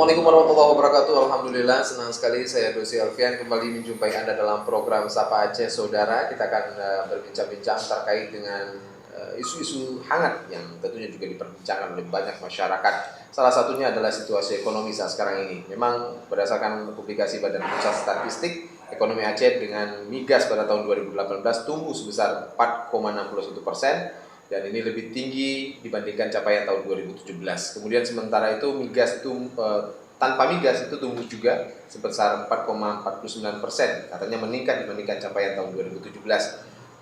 Assalamualaikum warahmatullahi wabarakatuh. Alhamdulillah, senang sekali saya Dosi Alfian kembali menjumpai Anda dalam program Sapa Aceh Saudara. Kita akan berbincang-bincang terkait dengan isu-isu hangat yang tentunya juga diperbincangkan oleh banyak masyarakat. Salah satunya adalah situasi ekonomi saat sekarang ini. Memang berdasarkan publikasi Badan Pusat Statistik, ekonomi Aceh dengan migas pada tahun 2018 tumbuh sebesar 4,61%. Dan ini lebih tinggi dibandingkan capaian tahun 2017. Kemudian sementara itu migas itu tanpa migas itu tumbuh juga sebesar 4,49%, katanya meningkat dibandingkan capaian tahun 2017.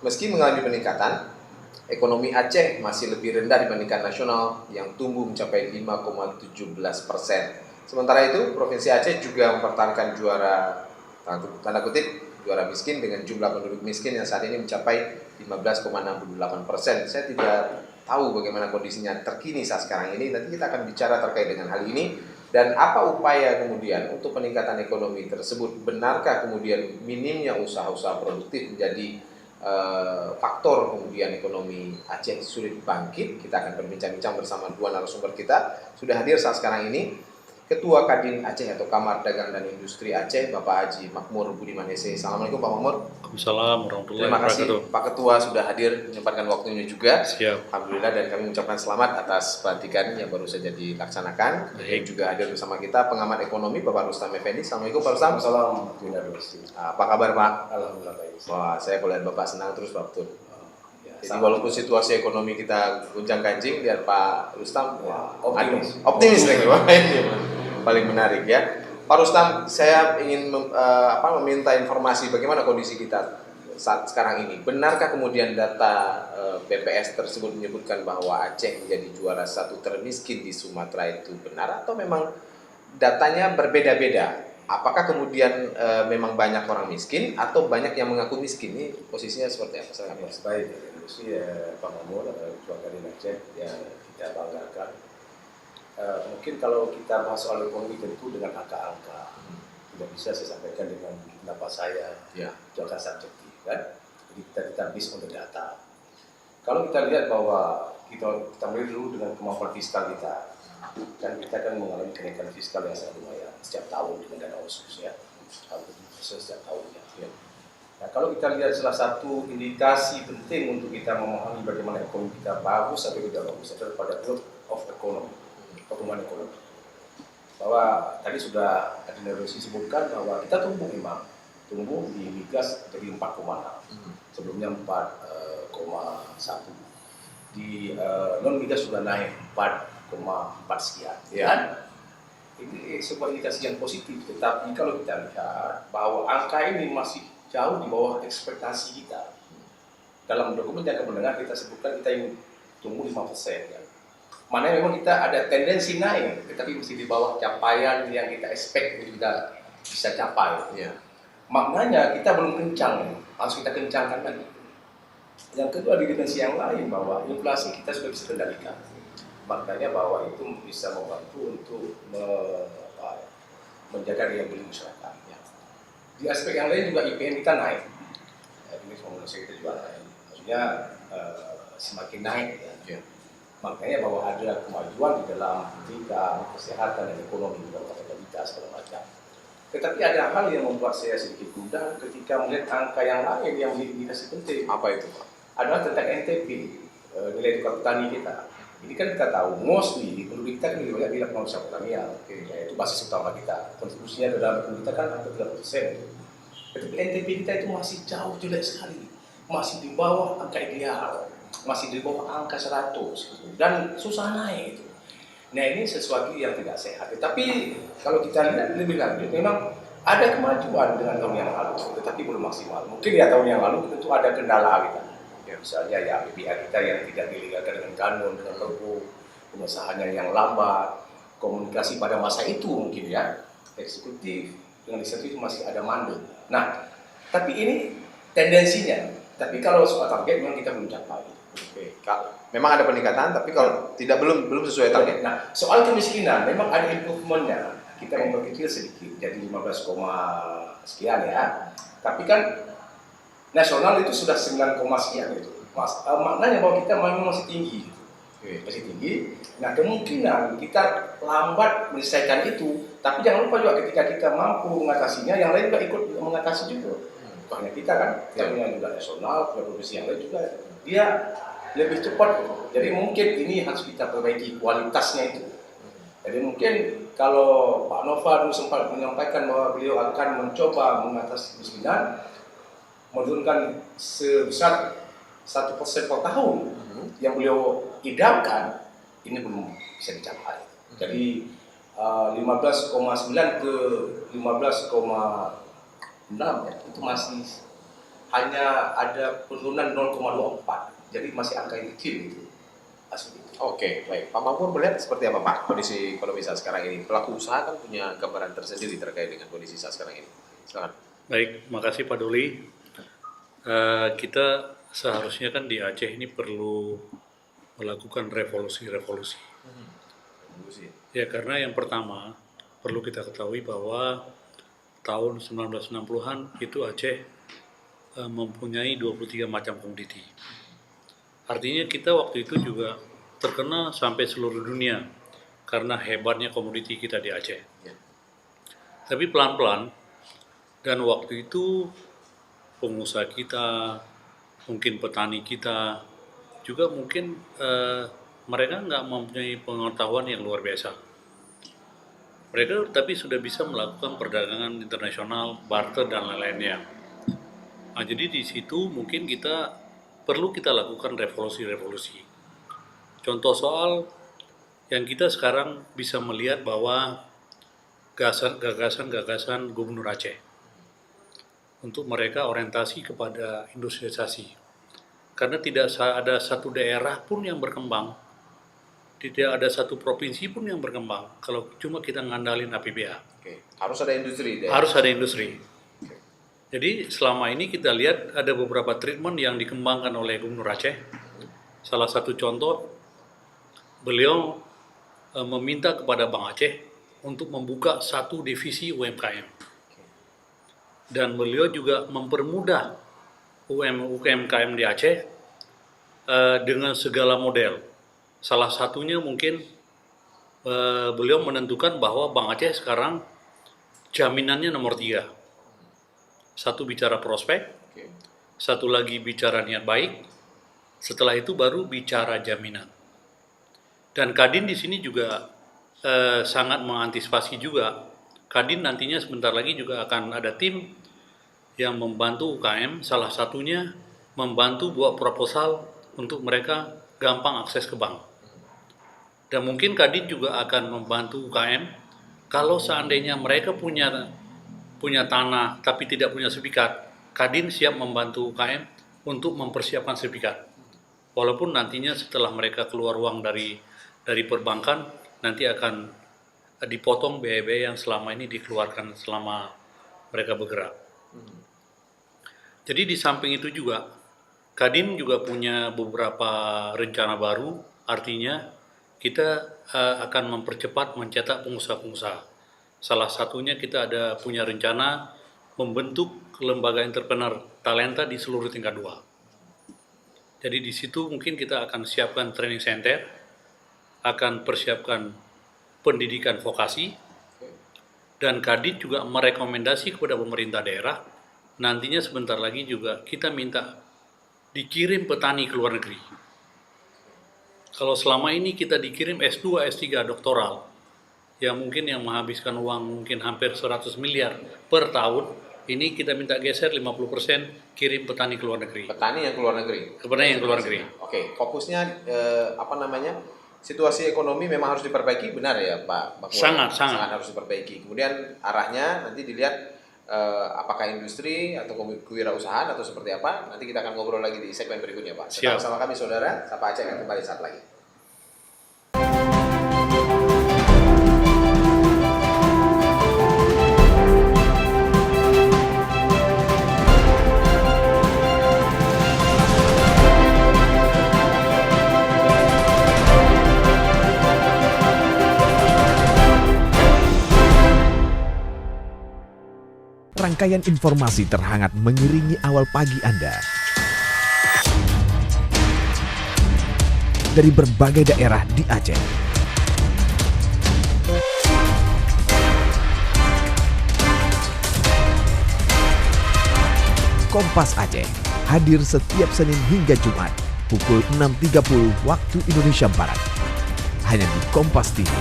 Meski mengalami peningkatan, ekonomi Aceh masih lebih rendah dibandingkan nasional yang tumbuh mencapai 5,17%. Sementara itu, Provinsi Aceh juga mempertahankan juara tanda kutip juara miskin dengan jumlah penduduk miskin yang saat ini mencapai 15,68%. Saya tidak tahu bagaimana kondisinya terkini saat sekarang ini. Nanti kita akan bicara terkait dengan hal ini dan apa upaya kemudian untuk peningkatan ekonomi tersebut. Benarkah kemudian minimnya usaha-usaha produktif menjadi faktor kemudian ekonomi Aceh sulit bangkit? Kita akan berbincang-bincang bersama dua narasumber kita. Sudah hadir saat sekarang ini Ketua Kadin Aceh atau Kamar Dagang dan Industri Aceh, Bapak Haji Makmur Budiman SE. Assalamualaikum Pak Makmur. Waalaikumsalam warahmatullahi Terima kasih wabarakatuh. Pak Ketua sudah hadir menyempatkan waktunya juga. Siap. Alhamdulillah, dan kami mengucapkan selamat atas pelantikan yang baru saja dilaksanakan. Baik. Juga hadir bersama kita pengamat ekonomi Bapak Rustam Effendi. Assalamualaikum Pak Rustam. Assalamualaikum. Apa kabar Pak? Alhamdulillah baik. Wah, saya melihat Bapak senang terus Pak Betul. Jadi sama. walaupun situasi ekonomi kita gonjang ganjing, lihat Pak Rustam, wah, Optimis. optimis lagi Pak. Paling menarik ya, Pak Rustam. Saya ingin meminta informasi bagaimana kondisi kita saat sekarang ini. Benarkah kemudian data BPS tersebut menyebutkan bahwa Aceh menjadi juara satu termiskin di Sumatera itu benar atau memang datanya berbeda-beda? Apakah kemudian memang banyak orang miskin atau banyak yang mengaku miskin? Ini posisinya seperti apa? Baik, industri Pak Mamur, Ketua Kadin Aceh yang kita banggakan. Mungkin kalau kita bahas soal ekonomi tentu dengan angka-angka tidak bisa saya sampaikan dengan pendapat saya, Ya. itu akan subjektif kan. Jadi kita based on the data. Kalau kita lihat bahwa kita mulai dulu dengan kemampuan fiskal kita, kan kita kan mengalami kenaikan fiskal yang sangat lumayan setiap tahun dengan dana otsus ya, setiap tahunnya. Ya. Nah, kalau kita lihat salah satu indikasi penting untuk kita memahami bagaimana ekonomi kita bagus atau tidak bagus adalah pada growth of economy, pertumbuhan ekonomi. Bahwa tadi sudah Adina Rosi sebutkan bahwa kita tumbuh di migas dari 4,6, sebelumnya 4,1. Di non migas sudah naik 4,4 sekian. Ya. Ini sebuah indikasi yang positif. Tetapi kalau kita lihat bahwa angka ini masih jauh di bawah ekspektasi kita. Dalam dokumen jangka menengah kita sebutkan kita ingin tumbuh 5%. Ya. Mana memang kita ada tendensi naik, tetapi masih di bawah capaian yang kita expect untuk kita bisa capai. Ya. Maknanya kita belum kencang, harus kita kencangkan lagi. Yang kedua di dimensi yang lain bahwa inflasi kita sudah bisa kendalikan. Maknanya bahwa itu bisa membantu untuk menjaga daya beli masyarakat. Ya. Di aspek yang lain juga IPN kita naik. Ini formulasi kita juga naik. Maksudnya semakin naik. Ya. Maknanya bahwa ada kemajuan di dalam pendidikan, kesehatan, dan ekonomi, dan stabilitas segala macam. Tetapi ada hal yang membuat saya sedikit gundah ketika melihat angka yang lain yang menjadi indikasi penting. Apa itu Pak? Adalah tentang NTP, nilai tukar petani kita. Ini kan kita tahu, mostly penduduk kita kan lebih banyak di lapangan usaha pertanian, yaitu basis utama kita. Kontribusinya dalam ekonomi kita kan hampir 30%. Tetapi NTP kita itu masih jauh jelek sekali, masih di bawah angka ideal, masih di bawah angka 100 dan susah naik itu. Nah, ini sesuatu yang tidak sehat. Tetapi kalau kita lihat lebih lanjut, memang ada kemajuan dengan tahun yang lalu, tetapi belum maksimal. Mungkin ya tahun yang lalu tentu ada kendala kita. Ya, misalnya ya BPA kita yang tidak dilegalkan dengan kanun, dengan perpu, pengesahannya yang lambat, komunikasi pada masa itu mungkin ya, eksekutif dengan legislatif masih ada mandek. Nah, tapi ini tendensinya. Tapi kalau soal target memang kita belum capai. Oke, memang ada peningkatan, tapi kalau tidak belum sesuai target. Nah, soal kemiskinan memang ada improvementnya. Kita memperkecil sedikit, jadi 15, sekian ya. Tapi kan nasional itu sudah 9, sekian itu. Maknanya bahwa kita memang masih tinggi. Masih tinggi. Nah, kemungkinan kita lambat menyelesaikan itu, Tapi jangan lupa juga ketika kita mampu mengatasinya, yang lain juga ikut mengatasi juga. Bukan hanya kita kan, kita punya juga nasional, punya provinsi yang lain juga. Dia lebih cepat. Jadi mungkin ini harus kita perbaiki kualitasnya itu. Jadi mungkin kalau Pak Nova dulu sempat menyampaikan bahwa beliau akan mencoba mengatasi kemiskinan, menurunkan sebesar 1% per tahun yang beliau idamkan, ini belum bisa dicapai. Jadi 15,9 ke 15,6 ya, itu masih hanya ada penurunan 0,24. Jadi masih angka yang kecil itu. Oke, baik. Pak Mafur melihat seperti apa Pak kondisi ekonomi saat sekarang ini? Pelaku usaha kan punya gambaran tersendiri terkait dengan kondisi saat sekarang ini. Silakan. Baik, makasih Pak Doli. Kita seharusnya kan di Aceh ini perlu melakukan revolusi. Ya, karena yang pertama perlu kita ketahui bahwa tahun 1960-an itu Aceh mempunyai 23 macam komoditi. Artinya kita waktu itu juga terkenal sampai seluruh dunia karena hebatnya komoditi kita di Aceh. Ya. Tapi pelan-pelan, dan waktu itu pengusaha kita, mungkin petani kita, juga mungkin mereka nggak mempunyai pengetahuan yang luar biasa. Mereka tapi sudah bisa melakukan perdagangan internasional, barter dan lain-lainnya. Nah, jadi di situ mungkin perlu kita lakukan revolusi. Contoh soal yang kita sekarang bisa melihat bahwa gagasan Gubernur Aceh untuk mereka orientasi kepada industrialisasi. Karena tidak ada satu daerah pun yang berkembang, tidak ada satu provinsi pun yang berkembang kalau cuma kita ngandalin APBA. Oke. Harus ada industri. Harus ada industri. Jadi selama ini kita lihat ada beberapa treatment yang dikembangkan oleh Gubernur Aceh. Salah satu contoh, beliau meminta kepada Bank Aceh untuk membuka satu divisi UMKM. Dan beliau juga mempermudah UMKM di Aceh dengan segala model. Salah satunya mungkin beliau menentukan bahwa Bank Aceh sekarang jaminannya nomor 3. Satu bicara prospek, satu lagi bicara niat baik, setelah itu baru bicara jaminan. Dan Kadin di sini juga sangat mengantisipasi juga. Kadin nantinya sebentar lagi juga akan ada tim yang membantu UKM, salah satunya membantu buat proposal untuk mereka gampang akses ke bank. Dan mungkin Kadin juga akan membantu UKM kalau seandainya mereka punya tanah tapi tidak punya sertifikat, Kadin siap membantu UKM untuk mempersiapkan sertifikat. Walaupun nantinya setelah mereka keluar uang dari perbankan, nanti akan dipotong biaya-biaya yang selama ini dikeluarkan selama mereka bergerak. Jadi di samping itu juga, Kadin juga punya beberapa rencana baru, artinya kita akan mempercepat mencetak pengusaha-pengusaha. Salah satunya kita punya rencana membentuk lembaga entrepreneur talenta di seluruh tingkat 2. Jadi di situ mungkin kita akan siapkan training center, akan persiapkan pendidikan vokasi, dan Kadin juga merekomendasi kepada pemerintah daerah, nantinya sebentar lagi juga kita minta dikirim petani ke luar negeri. Kalau selama ini kita dikirim S2, S3, doktoral, yang menghabiskan uang mungkin hampir 100 miliar per tahun, ini kita minta geser 50% kirim petani ke luar negeri. Petani yang ke luar negeri. Petani yang ke luar negeri. Oke, fokusnya situasi ekonomi memang harus diperbaiki, benar ya Pak Mafur? Sangat harus diperbaiki. Kemudian arahnya nanti dilihat apakah industri atau kewirausahaan atau seperti apa. Nanti kita akan ngobrol lagi di segmen berikutnya Pak. Tetap bersama kami saudara, Sapa Aceh akan kembali saat lagi. Rangkaian informasi terhangat mengiringi awal pagi Anda. Dari berbagai daerah di Aceh. Kompas Aceh hadir setiap Senin hingga Jumat pukul 6.30 waktu Indonesia Barat. Hanya di Kompas TV,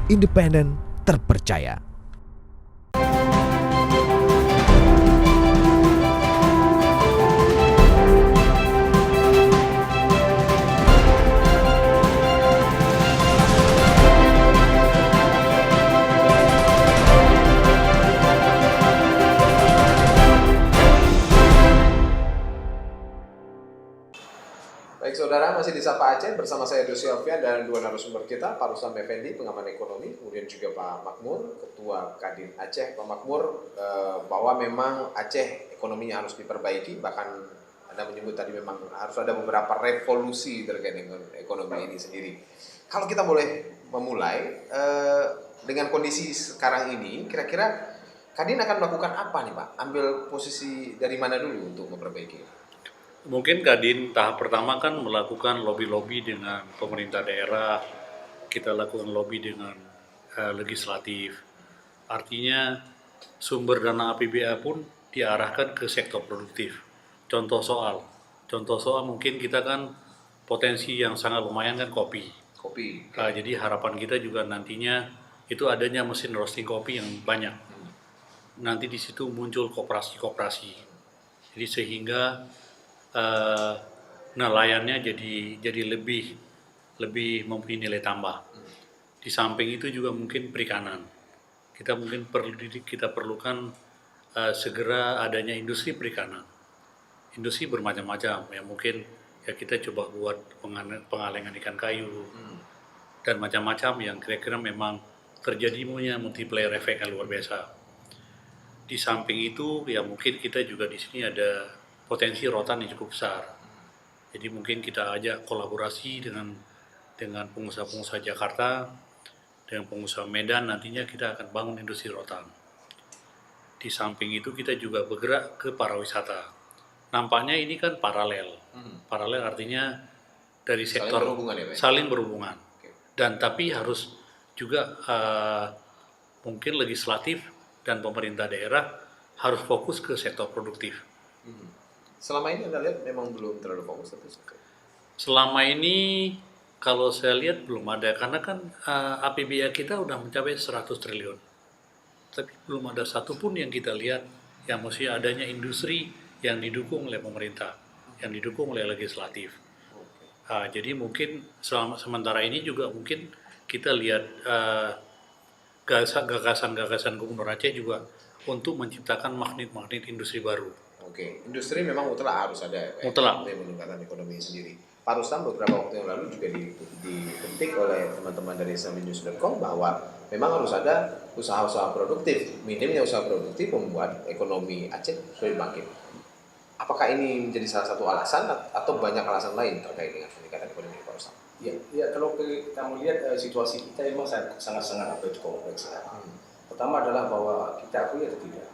independen, terpercaya. Baik saudara, masih di Sapa Aceh bersama saya Dosi Alfian dan dua narasumber kita, Pak Rustam Effendi, pengamat ekonomi, kemudian juga Pak Makmur, Ketua Kadin Aceh. Pak Makmur, bahwa memang Aceh ekonominya harus diperbaiki, bahkan Anda menyebut tadi memang harus ada beberapa revolusi terkait dengan ekonomi ini sendiri. Kalau kita boleh memulai dengan kondisi sekarang ini, kira-kira Kadin akan melakukan apa nih Pak? Ambil posisi dari mana dulu untuk memperbaiki? Mungkin Kadin tahap pertama kan melakukan lobby-lobby dengan pemerintah daerah, kita lakukan lobby dengan legislatif. Artinya sumber dana APBA pun diarahkan ke sektor produktif. Contoh soal mungkin kita kan potensi yang sangat lumayan kan kopi. Jadi harapan kita juga nantinya itu adanya mesin roasting kopi yang banyak. Nanti di situ muncul koperasi-koperasi. Jadi sehingga nelayannya jadi lebih mempunyai nilai tambah. Di samping itu juga mungkin perikanan. Kita perlukan segera adanya industri perikanan. Industri bermacam-macam ya, mungkin ya kita coba buat pengalengan ikan kayu dan macam-macam yang kira-kira memang terjadinya multiplier effect yang luar biasa. Di samping itu ya mungkin kita juga di sini ada potensi rotan yang cukup besar. Jadi mungkin kita ajak kolaborasi dengan pengusaha-pengusaha Jakarta, dengan pengusaha Medan, nantinya kita akan bangun industri rotan. Di samping itu kita juga bergerak ke pariwisata. Nampaknya ini kan paralel. Paralel artinya dari sektor saling berhubungan. Dan tapi harus juga mungkin legislatif dan pemerintah daerah harus fokus ke sektor produktif. Selama ini Anda lihat memang belum terlalu fokus atau? Selama ini kalau saya lihat belum ada, karena kan APBA kita udah mencapai 100 triliun. Tapi belum ada satupun yang kita lihat yang mesti adanya industri yang didukung oleh pemerintah, yang didukung oleh legislatif. Jadi mungkin sementara ini juga mungkin kita lihat gagasan-gagasan Gubernur Aceh juga untuk menciptakan magnet-magnet industri baru. Oke, industri memang mutlak harus ada ya, mutlak. Untuk meningkatkan ekonomi sendiri. Pak Rustam beberapa waktu yang lalu juga diketik oleh teman-teman dari islaminews.com bahwa memang harus ada usaha-usaha produktif. Minimnya usaha produktif membuat ekonomi Aceh sulit bangkit. Apakah ini menjadi salah satu alasan atau banyak alasan lain terkait dengan peningkatan ekonomi Pak Rustam? Ya, kalau kita melihat situasi kita memang sangat-sangat kompleks. Pertama adalah bahwa kita akui atau tidak.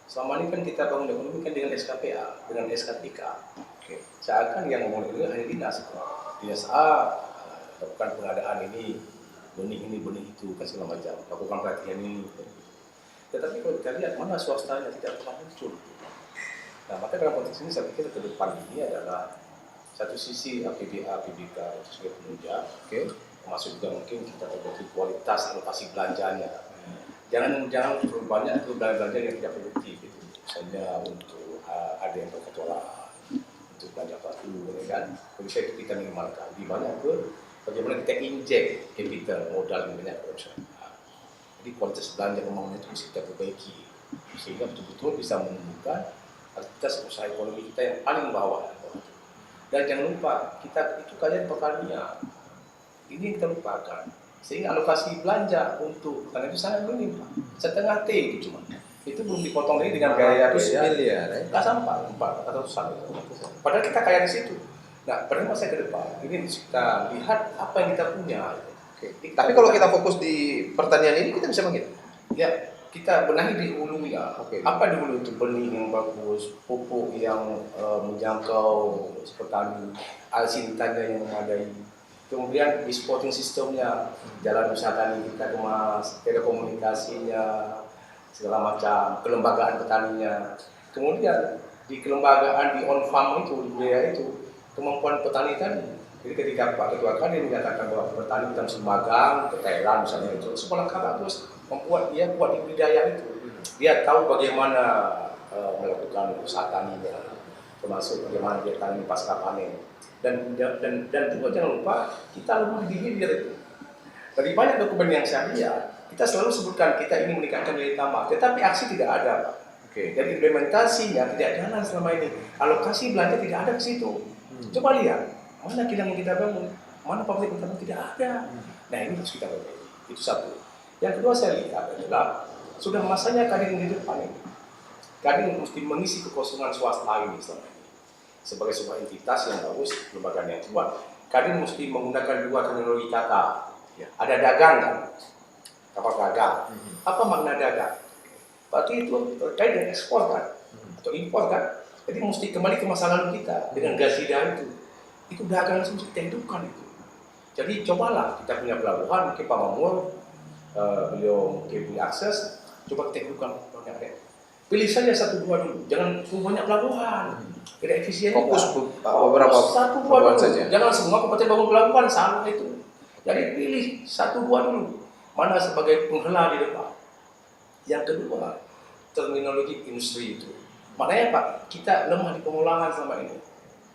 Selama ini kan kita bangun ekonomi kan dengan SKPA, dengan SKPK. Seakan yang ngomong itu hanya dinas. Dinas A lakukan pengadaan ini, benih itu, kan segala macam. Lakukan pelatihan ini. Tetapi kalau kita lihat mana swastanya tidak pernah muncul. Nah, maka dalam konteks ini saya pikir ke depan ini adalah satu sisi APBA, APBK itu sebagai penunjang, termasuk juga mungkin kita perbaiki kualitas alokasi belanjanya. Jangan terlalu banyak itu belanja yang tidak produktif itu. Misalnya untuk ada yang berketualangan, untuk belanja patu, kan? Bisa itu kita minimalkan. Di banyak ke bagaimana kita injek capital modal yang banyak ke usaha. Jadi kualitas belanja pembangunan itu bisa kita perbaiki sehingga betul-betul bisa menumbuhkan aktivitas usaha ekonomi kita yang paling bawah. Dan jangan lupa kita itu kalian pertanian. Ini kita lupakan. Sehingga alokasi belanja untuk pertanian itu sangat minim, setengah T itu cuma. Itu belum dipotong lagi dengan biaya miliar, nggak sampai 400-an. Padahal kita kaya di situ. Nah, pada masa ke depan ini kita lihat apa yang kita punya. Tapi kalau kita fokus di pertanian ini kita bisa bangkit. Ya, kita benahi di hulunya. Apa di hulu itu? Benih yang bagus, pupuk yang menjangkau petani, alsintannya yang memadai. Kemudian di supporting sistemnya, jalan usaha tani kita kemas, telekomunikasinya, segala macam, kelembagaan petaninya. Kemudian di kelembagaan, di on-farm itu, di budaya itu, kemampuan petani tadi. Jadi ketika Pak Ketua Kadin menyatakan bahwa petani kita mesti magang ke Thailand misalnya itu, sekolah kakak terus membuat dia kuat di budaya itu. Dia tahu bagaimana melakukan usaha taninya, termasuk bagaimana dia tani pasca panen. Dan juga jangan lupa kita lemah di hilir itu. Dari banyak dokumen yang saya lihat, kita selalu sebutkan kita ingin meningkatkan nilai tambah, tetapi aksi tidak ada, Pak. Dan implementasinya tidak jalan selama ini. Alokasi belanja tidak ada ke situ. Coba lihat, mana kilang yang kita bangun, mana pabrik yang kita bangun, tidak ada. Nah ini harus kita perbaiki. Itu satu. Yang kedua saya lihat adalah sudah masanya Kadin di depan ini. Kadin mesti mengisi kekosongan swasta ini selama ini. Sebagai sebuah entitas yang bagus, lembaga yang kuat, Kadin mesti menggunakan 2 teknologi kata. Ada dagang kan? Kapal dagang. Apa makna dagang? Berarti itu terkait dengan ekspor kan? Atau impor kan? Jadi mesti kembali ke masa lalu kita dengan Gazida itu. Itu dagang mesti kita hidupkan itu. Jadi cobalah kita punya pelabuhan, mungkin Pak Mamur, beliau mungkin punya akses, coba kita hidupkan banyak. Pilih saja 1-2 dulu, jangan banyak pelabuhan. Tidak efisien. Fokus beberapa 1-2 pelabuhan dulu. saja. Jangan semua kabupaten bangun pelabuhan salah itu. Jadi pilih 1-2 dulu. Mana sebagai penghela di depan. Yang kedua, terminologi industri itu. Maknanya Pak, kita lemah di pengolahan selama ini.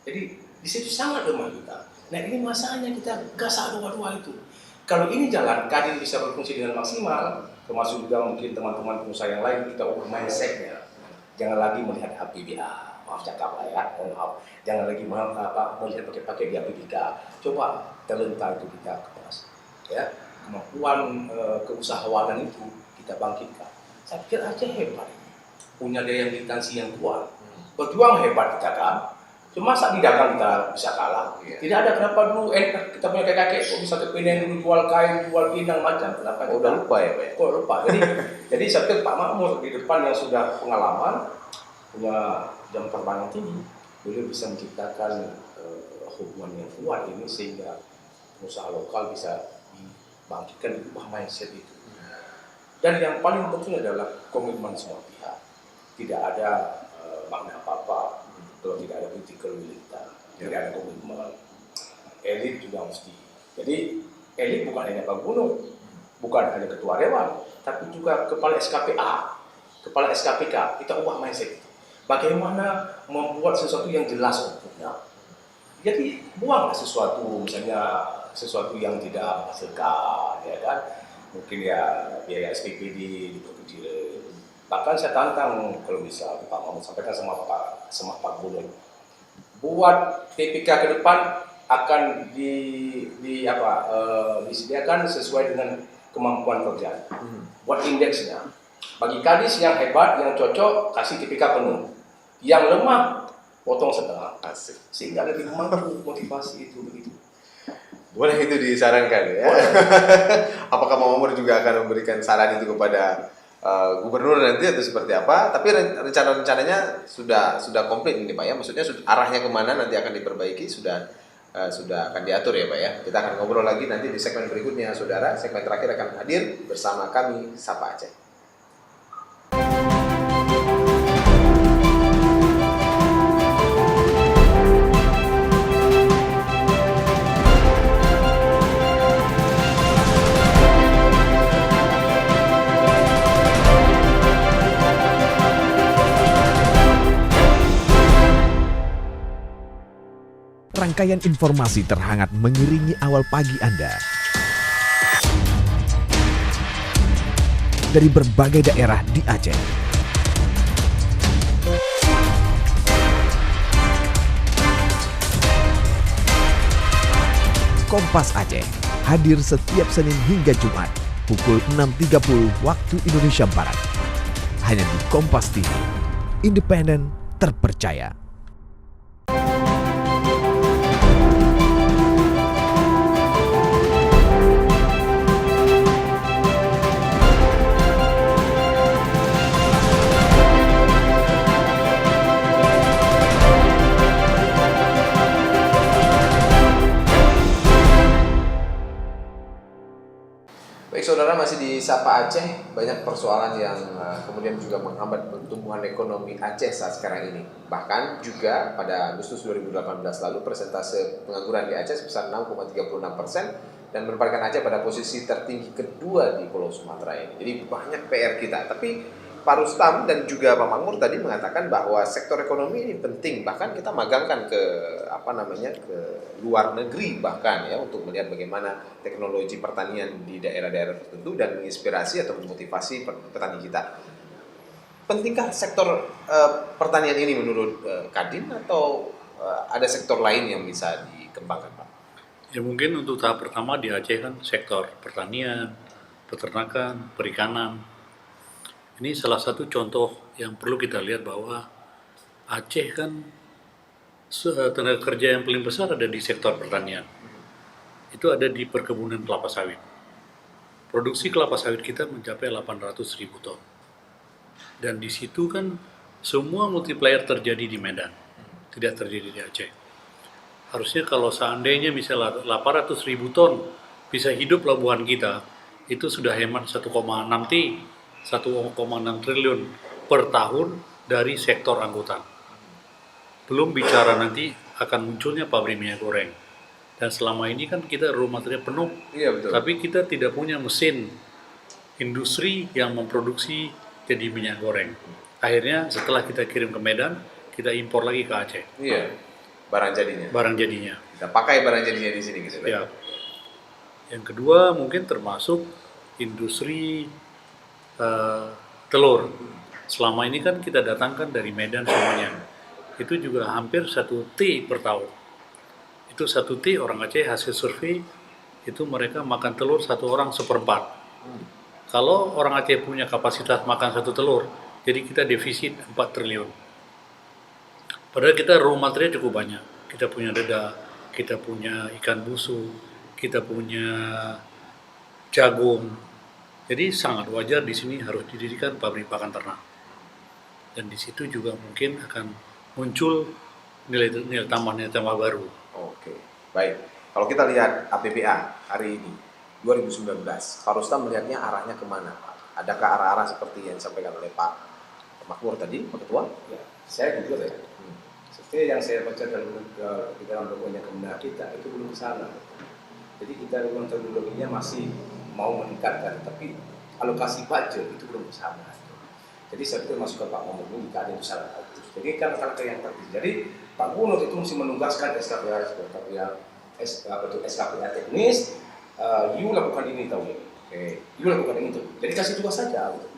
Jadi di situ sangat lemah kita. Nah ini masanya kita gasak 2-2 itu. Kalau ini jalan, Kadin bisa berfungsi dengan maksimal, termasuk juga mungkin teman-teman pengusaha yang lain, kita ubah mindset-nya. Jangan lagi melihat APBA, maaf cakap lah ya, maaf. Jangan lagi melihat pakai-pakai di APBK. Coba talenta itu kita kemas. Ya, kemampuan keusahawanan itu kita bangkitkan. Saya pikir Aceh hebat, punya daya militansi yang kuat, berjuang hebat kita kan. Cuma saat di dagang kita bisa kalah. Tidak ada kenapa dulu kita punya kakek kok bisa ke Penang dulu jual kain, jual pinang macam. Kenapa? Udah lupa ya Pak? Kok lupa? Jadi saya pikir Pak Makmur di depan yang sudah pengalaman, punya jam terbang yang tinggi, beliau bisa menciptakan hubungan yang kuat ini sehingga usaha lokal bisa dibangkitkan, diubah mindset itu. Dan yang paling penting adalah komitmen semua pihak. Tidak ada makna apa-apa kalau tidak ada political will kita, tidak ada komitmen. Elit juga mesti. Jadi elit bukan hanya Pak Gubernur, bukan hanya ketua dewan, tapi juga kepala SKPA, kepala SKPK. Kita ubah mindset. Bagaimana membuat sesuatu yang jelas untuknya. Jadi buanglah sesuatu, misalnya sesuatu yang tidak menghasilkan, ya kan? Mungkin ya biaya SPPD diperkecil. Bahkan saya tantang kalau bisa Pak Mahmud sampaikan sama Pak Gubernur, buat TPK ke depan akan disediakan sesuai dengan kemampuan kerja. Buat indeksnya. Bagi kadis yang hebat, yang cocok, kasih TPK penuh. Yang lemah, potong setengah. Asik. Sehingga lebih mampu motivasi itu begitu. Boleh itu disarankan ya. Apakah Pak Mamur juga akan memberikan saran itu kepada gubernur nanti atau seperti apa? Tapi rencana-rencananya sudah komplit ini Pak ya. Maksudnya arahnya kemana nanti akan diperbaiki sudah akan diatur ya Pak ya. Kita akan ngobrol lagi nanti di segmen berikutnya saudara. Segmen terakhir akan hadir bersama kami Sapa Aceh. Rangkaian informasi terhangat mengiringi awal pagi Anda. Dari berbagai daerah di Aceh. Kompas Aceh hadir setiap Senin hingga Jumat pukul 6.30 waktu Indonesia Barat. Hanya di Kompas TV, independen, terpercaya. saudara, masih di Sapa Aceh. Banyak persoalan yang kemudian juga menghambat pertumbuhan ekonomi Aceh saat sekarang ini. Bahkan juga pada Agustus 2018 lalu persentase pengangguran di Aceh sebesar 6,36% dan menempatkan Aceh pada posisi tertinggi kedua di Pulau Sumatera ini. Jadi banyak PR kita. Tapi Pak Rustam dan juga Pak Makmur tadi mengatakan bahwa sektor ekonomi ini penting, bahkan kita magangkan ke ke luar negeri bahkan ya, untuk melihat bagaimana teknologi pertanian di daerah-daerah tertentu dan menginspirasi atau memotivasi petani kita. Pentingkah sektor pertanian ini menurut Kadin, atau ada sektor lain yang bisa dikembangkan, Pak? Ya mungkin untuk tahap pertama di Aceh kan sektor pertanian, peternakan, perikanan. Ini salah satu contoh yang perlu kita lihat bahwa Aceh kan tenaga kerja yang paling besar ada di sektor pertanian. Itu ada di perkebunan kelapa sawit. Produksi kelapa sawit kita mencapai 800.000 ton. Dan di situ kan semua multiplier terjadi di Medan, tidak terjadi di Aceh. Harusnya kalau seandainya misalnya 800.000 ton bisa hidup pelabuhan kita, itu sudah hemat 1,6 triliun per tahun dari sektor angkutan. Belum bicara nanti akan munculnya pabrik minyak goreng. Dan selama ini kan kita raw material penuh, Iya, betul. tapi kita tidak punya mesin industri yang memproduksi jadi minyak goreng. Akhirnya setelah kita kirim ke Medan, kita impor lagi ke Aceh. Iya, barang jadinya. Barang jadinya. Kita pakai barang jadinya di sini gitu. Ya. Yang kedua mungkin termasuk industri telur. Selama ini kan kita datangkan dari Medan semuanya. Itu juga hampir 1 T per tahun. Itu 1 T orang Aceh hasil survei itu mereka makan telur 1 orang 1/4. Kalau orang Aceh punya kapasitas makan 1 telur, jadi kita defisit 4 triliun. Padahal kita raw material cukup banyak. Kita punya dada, kita punya ikan busuk, kita punya jagung. Jadi sangat wajar di sini harus didirikan pabrik pakan ternak. Dan di situ juga mungkin akan muncul nilai tambah baru. Oke, baik. Kalau kita lihat APBA hari ini 2019, Pak Rustam melihatnya arahnya kemana, Pak? Adakah arah-arah seperti yang disampaikan oleh Pak Makmur tadi, Pak Ketua? Ya, saya jujur ya. Seperti yang saya baca di dalam dokumennya Kementerian kita itu belum ke sana. Jadi kita memang teknologinya masih mau meningkatkan, tapi alokasi budget itu belum ke sana. Jadi saya pikir masuk ke Pak Makmur ini keadaan itu sangat bagus. Jadi kan kata yang terjadi. Jadi Pak Gubernur itu mesti menugaskan SKPA teknis, you lakukan ini tahun ini. You lakukan ini tuh. Jadi kasih tugas saja. Gitu.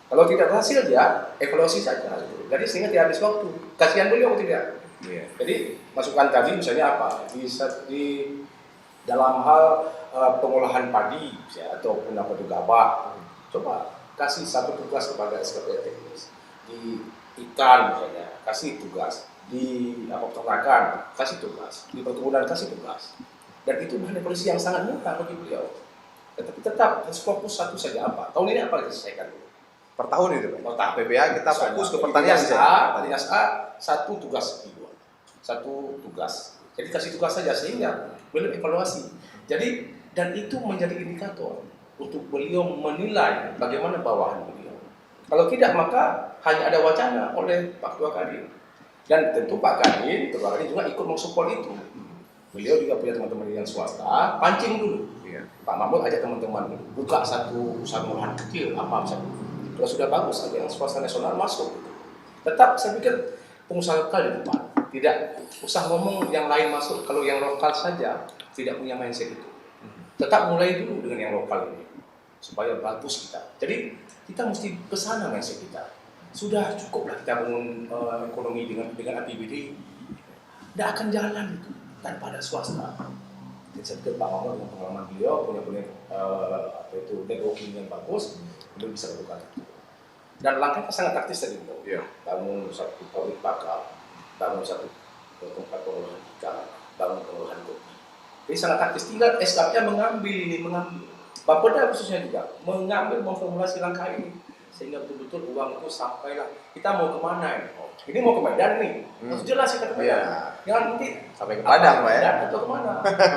Kalau tidak berhasil ya evaluasi saja. Gitu. Jadi sehingga tidak habis waktu. Kasihan beliau atau tidak? Iya. Jadi masukan tadi misalnya apa? Di dalam hal pengolahan padi ya, ataupun apa itu gabah, coba kasih satu tugas kepada SKPA teknis. Di ikan misalnya kasih tugas, di peternakan kasih tugas, di perkebunan kasih tugas. Dan itu bahan evaluasi yang sangat mudah bagi beliau. Tetapi tetap fokus satu saja apa? Tahun ini apa yang diselesaikan dulu? Per tahun itu, Pak? Oh, tahun. APBA kita fokus ke pertanian. Dinas A, satu tugas kedua. Satu tugas. Jadi kasih tugas saja sehingga beliau evaluasi. Jadi dan itu menjadi indikator untuk beliau menilai bagaimana bawahan beliau. Kalau tidak maka hanya ada wacana oleh Pak Ketua Kadin. Dan tentu Pak Kadin, Ketua Kadin juga ikut mensupport itu. Beliau juga punya teman-teman yang swasta, pancing dulu. Iya. Pak Mahmud ajak teman-teman buka satu usaha murahan kecil apa misalnya. Kalau sudah bagus aja yang swasta nasional masuk. Tetap saya pikir pengusaha lokal di depan. Tidak usah ngomong yang lain masuk, kalau yang lokal saja tidak punya mindset itu. Tetap mulai dulu dengan yang lokal ini supaya bagus kita. Jadi kita mesti ke sana mindset kita. Sudah cukuplah kita bangun ekonomi dengan APBD. Tidak akan jalan itu tanpa ada swasta. Jadi saya pikir Pak Mahmud dengan pengalaman beliau punya networking yang bagus, beliau bisa lakukan itu. Dan langkahnya sangat taktis tadi beliau. Iya. Bangun satu pabrik bakal, bangun satu tempat pengolahan ikan, bangun pengolahan kopi. Jadi sangat taktis. Tinggal SKPA mengambil. Bapeda khususnya juga mengambil memformulasi langkah ini sehingga betul-betul uang itu sampailah. Kita mau kemana ini? Ini mau ke Medan nih. Harus jelas kita ke Medan. Jangan nanti Sampai ke Padang, Pak ya. atau kemana?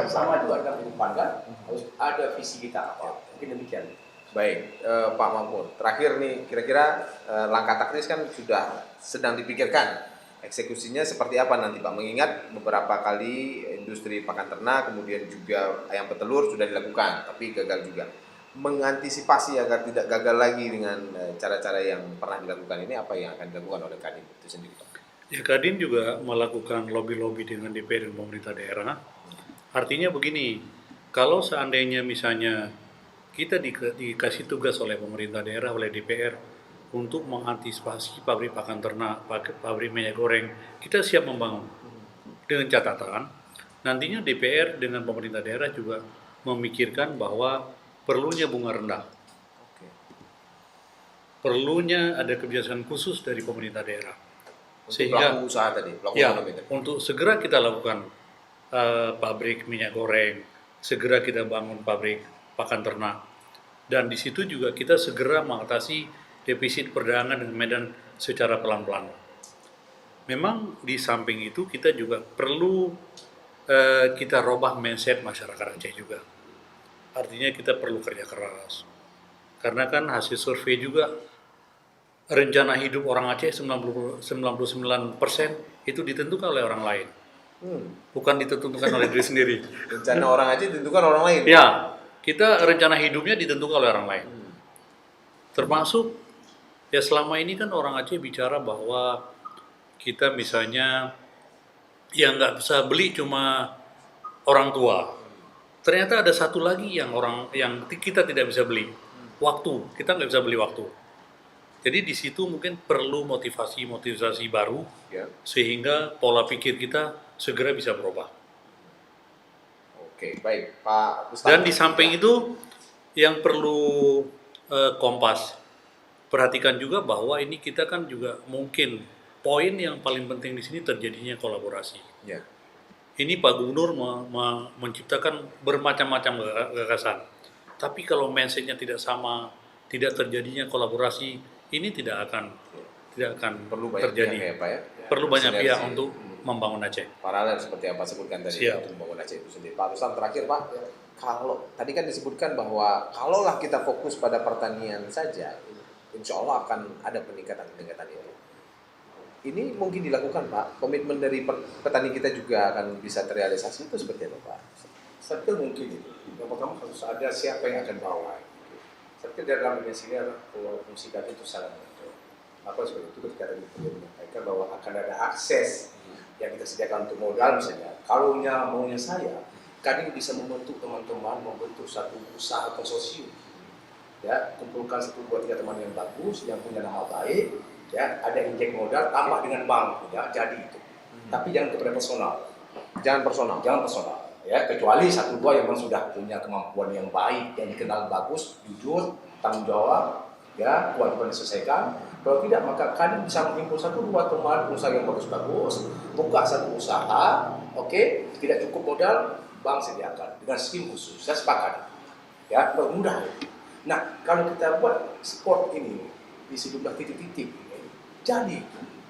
Sama juga dengan kehidupan kan. Harus ada visi kita apa. Mungkin demikian. Baik, Pak Mahmud. Terakhir nih, kira-kira langkah taktis kan sudah sedang dipikirkan. Eksekusinya seperti apa nanti Pak? Mengingat beberapa kali industri pakan ternak, kemudian juga ayam petelur sudah dilakukan, tapi gagal juga. Mengantisipasi agar tidak gagal lagi dengan cara-cara yang pernah dilakukan ini, apa yang akan dilakukan oleh Kadin itu sendiri Pak? Ya, Kadin juga melakukan lobby-lobby dengan DPR dan pemerintah daerah. Artinya begini, kalau seandainya misalnya kita dikasih tugas oleh pemerintah daerah, oleh DPR untuk mengantisipasi pabrik pakan ternak, pabrik minyak goreng, kita siap membangun. Dengan catatan, nantinya DPR dengan pemerintah daerah juga memikirkan bahwa perlunya bunga rendah. Oke. Perlunya ada kebijakan khusus dari pemerintah daerah. Untuk Sehingga pelaku usaha tadi, pelaku ya, ekonomi tadi. untuk segera kita lakukan pabrik minyak goreng, segera kita bangun pabrik pakan ternak, dan di situ juga kita segera mengatasi defisit perdagangan dengan Medan secara pelan-pelan. Memang di samping itu kita juga perlu kita robah mindset masyarakat Aceh juga. Artinya kita perlu kerja keras. Karena kan hasil survei juga rencana hidup orang Aceh 99% itu ditentukan oleh orang lain. Bukan ditentukan oleh diri sendiri. Rencana orang Aceh ditentukan orang lain. Ya, kita rencana hidupnya ditentukan oleh orang lain. Termasuk, ya selama ini kan orang Aceh bicara bahwa kita misalnya yang nggak bisa beli cuma orang tua. Ternyata ada satu lagi yang kita tidak bisa beli, waktu. Kita nggak bisa beli waktu. Jadi di situ mungkin perlu motivasi baru, Ya. sehingga pola pikir kita segera bisa berubah. Oke, baik Pak Gustaf. Dan di samping itu yang perlu Kompas perhatikan juga bahwa ini kita kan juga mungkin poin yang paling penting di sini terjadinya kolaborasi. Ya. Ini Pak Gubernur menciptakan bermacam-macam gagasan. Tapi kalau mindset-nya tidak sama, tidak terjadinya kolaborasi, ini tidak akan Perlu banyak terjadi. pihak ya Pak ya. Perlu banyak Sinergi. pihak untuk membangun Aceh. Paralel seperti yang Pak sebutkan tadi Siap. untuk membangun Aceh itu sendiri. Pak Rustam terakhir Pak, kalau tadi kan disebutkan bahwa kalaulah kita fokus pada pertanian saja, insya Allah akan ada peningkatan ini. Ini mungkin dilakukan Pak, komitmen dari petani kita juga akan bisa terrealisasi itu seperti apa Pak? Saya pikir mungkin itu. Yang pertama harus ada siapa yang akan bawa. Saya pikir dalam dimensi ini adalah fungsi Kadin itu sangat penting. Apa seperti itu ketika tadi menyampaikan bahwa akan ada akses yang kita sediakan untuk modal misalnya. Kalau maunya saya, Kadin bisa membentuk teman-teman, membentuk satu usaha konsorsium. Ya, kumpulkan 1, 2, 3 teman yang bagus, yang punya nama baik, ya, ada injek modal, tambah dengan bank, ya, jadi itu. Tapi jangan kepada personal. Jangan personal. Jangan personal. Ya, kecuali 1-2 yang memang sudah punya kemampuan yang baik, yang dikenal bagus, jujur, tanggung jawab, ya, kewajiban diselesaikan. Kalau tidak, maka Kadin bisa menghimpun 1-2 teman usaha yang bagus-bagus, buka satu usaha, oke, tidak cukup modal, bank sediakan dengan skim khusus. Saya sepakat, ya, bermudah. Nah, kalau kita buat sport ini di sejumlah titik-titik, jadi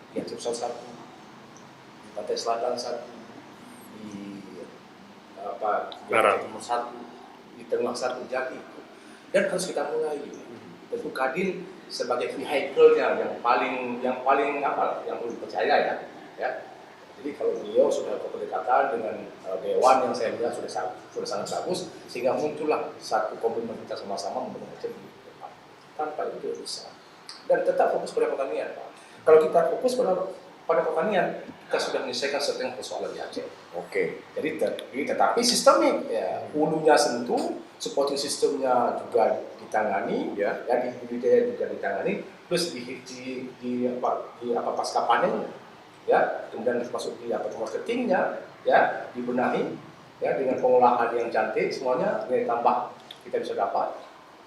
di Aceh Besar 1, di Pantai Selatan 1, di Barat Timur 1, di Tengah 1, jadi dan harus kita mulai. Tentu Kadin sebagai vehicle-nya yang paling yang perlu dipercaya ya. Jadi kalau beliau sudah berdekatan dengan dewan yang saya lihat sudah sangat bagus, sehingga muncullah satu komitmen kita sama-sama membangun Aceh di depan. Tanpa itu tidak bisa. Dan tetap fokus pada pertanian, Pak. Kalau kita fokus pada pertanian, kita sudah menyelesaikan setengah persoalan di Aceh. Oke. Jadi tetapi sistemik, ya, hulunya sentuh, supporting sistemnya juga ditangani, ya di budidaya juga ditangani, plus di pasca panen, ya, kemudian masuk di marketingnya, ya, dibenahi, ya, dengan pengolahan yang cantik, semuanya nilai tambah kita bisa dapat.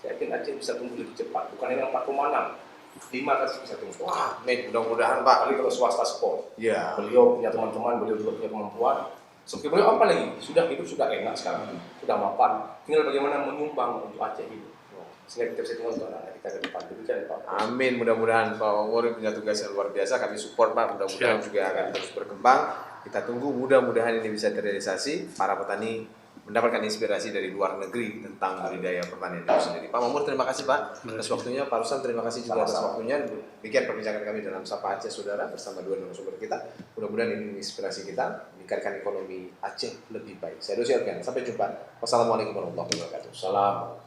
Saya yakin Aceh bisa tumbuh lebih cepat, bukan hanya 4,6. 5 kan bisa tumbuh. Wah, mudah-mudahan Pak. Apalagi kalau swasta sport. Ya. Beliau punya teman-teman, beliau juga punya kemampuan. Seperti beliau apa lagi? Hidup sudah enak sekarang, sudah mapan. Tinggal bagaimana menyumbang untuk Aceh ini. Sehingga kita bisa tinggal untuk anak kita ke depan. Demikian Pak. Amin, mudah-mudahan Pak Wongori punya tugas yang luar biasa. Kami support Pak, mudah-mudahan juga akan terus berkembang. Kita tunggu, mudah-mudahan ini bisa terrealisasi. Para petani mendapatkan inspirasi dari luar negeri tentang budidaya pertanian itu sendiri. Pak Mamur, terima kasih Pak atas waktunya. Pak Ruslan, terima kasih juga atas waktunya. Demikian perbincangan kami dalam Sapa Aceh Saudara bersama dua narasumber kita. Mudah-mudahan ini menginspirasi kita meningkatkan ekonomi Aceh lebih baik. Saya Dosi Alfian, sampai jumpa. Wassalamualaikum warahmatullahi wabarakatuh. Salam.